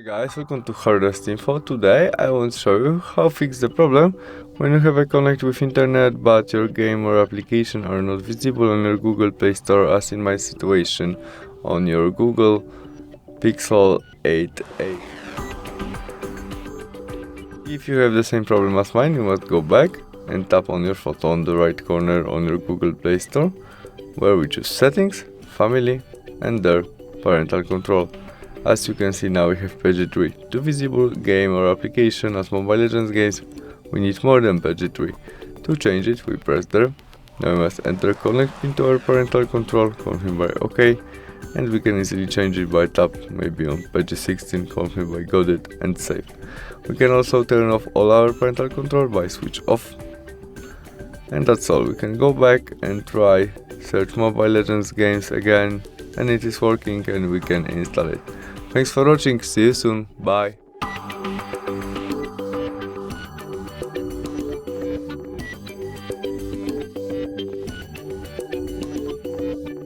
Guys, welcome to Hardest Info. Today I want to show you how to fix the problem when you have a connect with internet but your game or application are not visible on your Google Play Store, as in my situation on your Google Pixel 8a. If you have the same problem as mine, you must go back and tap on your photo on the right corner on your Google Play Store, where we choose Settings, Family, and there Parental Control. As you can see, now we have page 3. To visible game or application as Mobile Legends games, we need more than page 3. To change it, we press there. Now we must enter connect into our parental control, confirm by OK, and we can easily change it by tap, maybe on page 16, confirm by got it, and save. We can also turn off all our parental control by switch off. And that's all. We can go back and try search Mobile Legends games again, and it is working and we can install it. Thanks for watching, see you soon, bye!